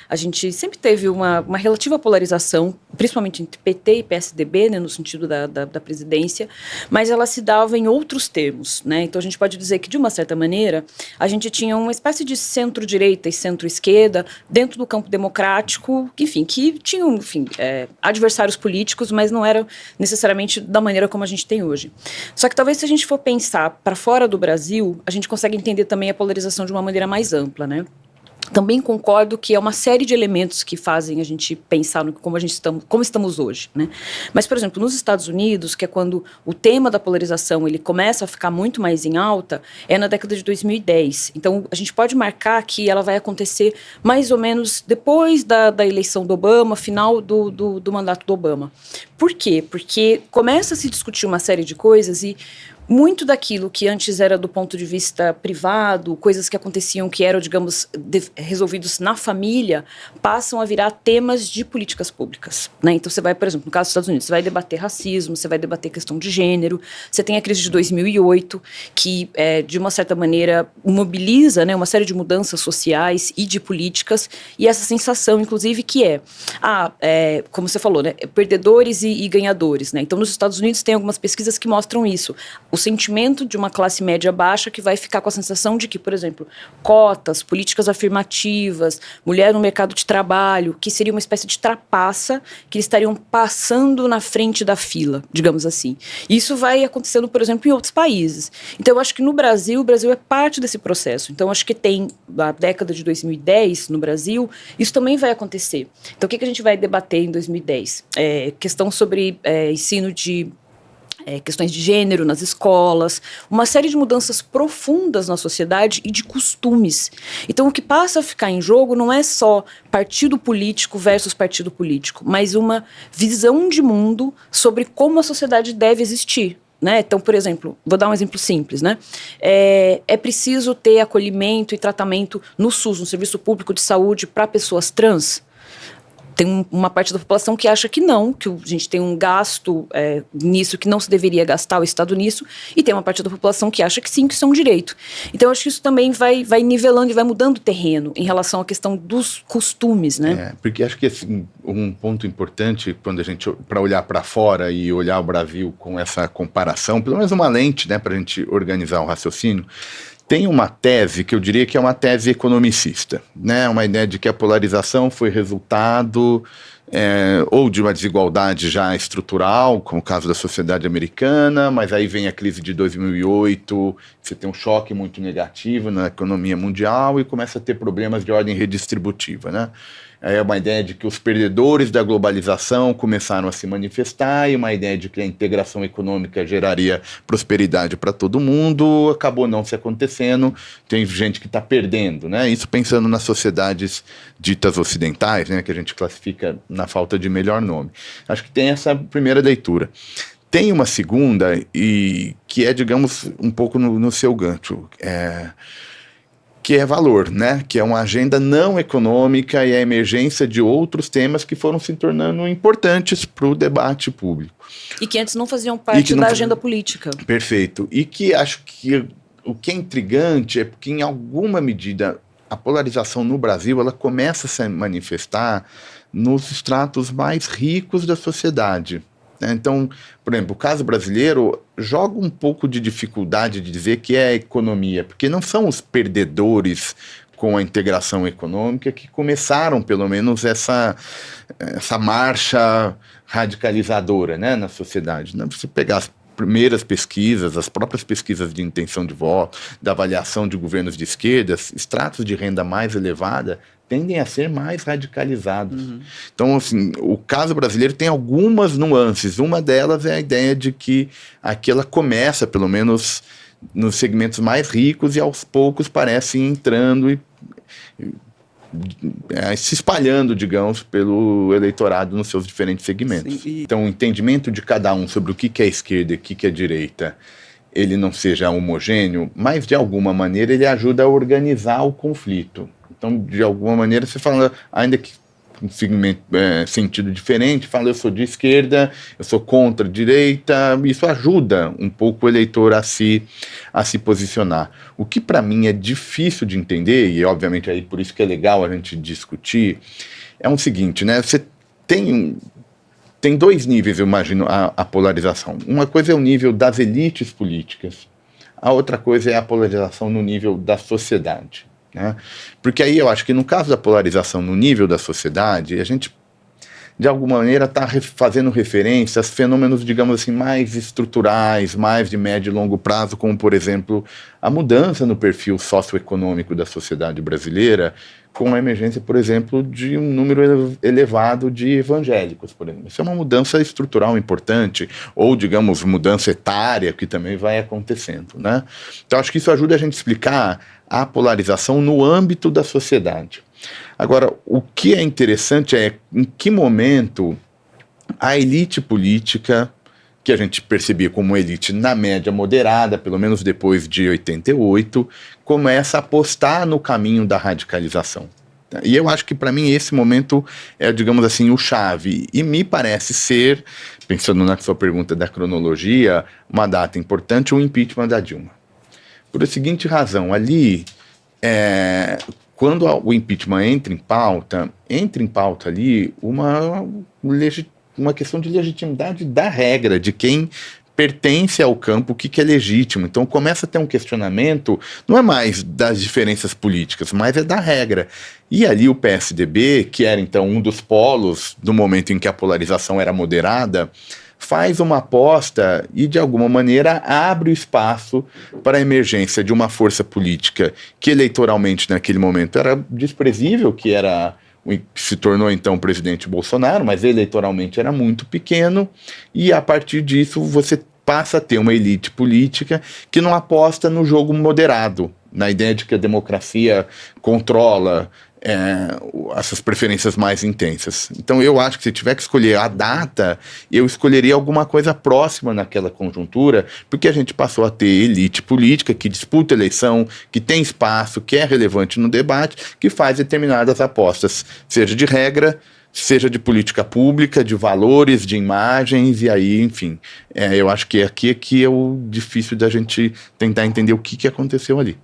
a gente sempre teve uma relativa polarização, principalmente entre PT e PSDB, né, no sentido da presidência, mas ela se dava em outros termos, né? Então a gente pode dizer que, de uma certa maneira, a gente tinha uma espécie de centro-direita e centro-esquerda dentro do campo democrático, enfim, que tinham, enfim, adversários políticos, mas não eram necessariamente da maneira como a gente tem hoje. Só que talvez, se a gente for pensar para fora do Brasil, a gente consegue entender também a polarização de uma maneira mais ampla, né? Também concordo que é uma série de elementos que fazem a gente pensar no como estamos hoje, né? Mas, por exemplo, nos Estados Unidos, que é quando o tema da polarização ele começa a ficar muito mais em alta, é na década de 2010. Então, a gente pode marcar que ela vai acontecer mais ou menos depois da eleição do Obama, final do mandato do Obama. Por quê? Porque começa a se discutir uma série de coisas e muito daquilo que antes era do ponto de vista privado, coisas que aconteciam que eram, digamos, resolvidos na família, passam a virar temas de políticas públicas, né? Então você vai, por exemplo, no caso dos Estados Unidos, você vai debater racismo, você vai debater questão de gênero, você tem a crise de 2008, que, de uma certa maneira, mobiliza, né, uma série de mudanças sociais e de políticas, e essa sensação, inclusive, que como você falou, né, perdedores e ganhadores, né? Então, nos Estados Unidos tem algumas pesquisas que mostram isso. O sentimento de uma classe média baixa que vai ficar com a sensação de que, por exemplo, cotas, políticas afirmativas, mulher no mercado de trabalho, que seria uma espécie de trapaça que eles estariam passando na frente da fila, digamos assim. Isso vai acontecendo, por exemplo, em outros países. Então, eu acho que no Brasil, o Brasil é parte desse processo. Então, eu acho que tem, na década de 2010, no Brasil, isso também vai acontecer. Então, o que a gente vai debater em 2010? Questão sobre ensino de questões de gênero nas escolas, uma série de mudanças profundas na sociedade e de costumes. Então, o que passa a ficar em jogo não é só partido político versus partido político, mas uma visão de mundo sobre como a sociedade deve existir. Né? Então, por exemplo, vou dar um exemplo simples, né? É preciso ter acolhimento e tratamento no SUS, no Serviço Público de Saúde, para pessoas trans? Tem uma parte da população que acha que não, que a gente tem um gasto nisso que não se deveria gastar o Estado nisso, e tem uma parte da população que acha que sim, que isso é um direito. Então, eu acho que isso também vai nivelando e vai mudando o terreno em relação à questão dos costumes, né? Porque acho que assim, um ponto importante quando a gente, para olhar para fora e olhar o Brasil com essa comparação, pelo menos uma lente, né, para a gente organizar o raciocínio, tem uma tese que eu diria que é uma tese economicista, né? Uma ideia de que a polarização foi resultado ou de uma desigualdade já estrutural, como o caso da sociedade americana, mas aí vem a crise de 2008, você tem um choque muito negativo na economia mundial e começa a ter problemas de ordem redistributiva, né? É uma ideia de que os perdedores da globalização começaram a se manifestar e uma ideia de que a integração econômica geraria prosperidade para todo mundo, acabou não se acontecendo, tem gente que está perdendo, né? Isso pensando nas sociedades ditas ocidentais, né? Que a gente classifica na falta de melhor nome. Acho que tem essa primeira leitura. Tem uma segunda, e que é, digamos, um pouco no seu gancho, que é valor, né? Que é uma agenda não econômica e a emergência de outros temas que foram se tornando importantes para o debate público. E que antes não faziam parte da agenda política. Perfeito. E que acho que o que é intrigante é porque, em alguma medida, a polarização no Brasil ela começa a se manifestar nos estratos mais ricos da sociedade. Então, por exemplo, o caso brasileiro joga um pouco de dificuldade de dizer que é a economia, porque não são os perdedores com a integração econômica que começaram, pelo menos, essa marcha radicalizadora, né, na sociedade. Né? Você pegar as primeiras pesquisas, as próprias pesquisas de intenção de voto, da avaliação de governos de esquerda, estratos de renda mais elevada tendem a ser mais radicalizados. Uhum. Então, assim, o caso brasileiro tem algumas nuances. Uma delas é a ideia de que aqui ela começa, pelo menos, nos segmentos mais ricos e aos poucos parece entrando e se espalhando, digamos, pelo eleitorado nos seus diferentes segmentos. Sim, Então, o entendimento de cada um sobre o que é esquerda e o que é direita, ele não seja homogêneo, mas, de alguma maneira, ele ajuda a organizar o conflito. Então, de alguma maneira, você fala, ainda que um segmento, sentido diferente, fala eu sou de esquerda, eu sou contra a direita, isso ajuda um pouco o eleitor a se posicionar. O que para mim é difícil de entender, e obviamente aí por isso que é legal a gente discutir, é o seguinte, né? Você tem dois níveis, eu imagino, a polarização. Uma coisa é o nível das elites políticas, a outra coisa é a polarização no nível da sociedade, né? Porque aí eu acho que no caso da polarização no nível da sociedade, a gente, de alguma maneira, está fazendo referência a fenômenos, digamos assim, mais estruturais, mais de médio e longo prazo, como, por exemplo, a mudança no perfil socioeconômico da sociedade brasileira, com a emergência, por exemplo, de um número elevado de evangélicos, por exemplo. Isso é uma mudança estrutural importante, ou, digamos, mudança etária, que também vai acontecendo, né? Então, acho que isso ajuda a gente a explicar a polarização no âmbito da sociedade. Agora, o que é interessante é em que momento a elite política, que a gente percebia como elite na média moderada, pelo menos depois de 88, começa a apostar no caminho da radicalização. E eu acho que, para mim, esse momento é, digamos assim, o chave. E me parece ser, pensando na sua pergunta da cronologia, uma data importante, o impeachment da Dilma. Por a seguinte razão, ali, quando o impeachment entra em pauta ali uma questão de legitimidade da regra, de quem pertence ao campo, o que é legítimo. Então começa a ter um questionamento, não é mais das diferenças políticas, mas é da regra. E ali o PSDB, que era então um dos polos do momento em que a polarização era moderada, faz uma aposta e, de alguma maneira, abre o espaço para a emergência de uma força política que eleitoralmente naquele momento era desprezível, que se tornou então o presidente Bolsonaro, mas eleitoralmente era muito pequeno, e a partir disso você passa a ter uma elite política que não aposta no jogo moderado, na ideia de que a democracia controla essas preferências mais intensas. Então eu acho que se tiver que escolher a data, eu escolheria alguma coisa próxima naquela conjuntura, porque a gente passou a ter elite política que disputa eleição, que tem espaço, que é relevante no debate, que faz determinadas apostas, seja de regra, seja de política pública, de valores, de imagens, e aí, enfim, eu acho que aqui é o difícil da gente tentar entender o que aconteceu ali.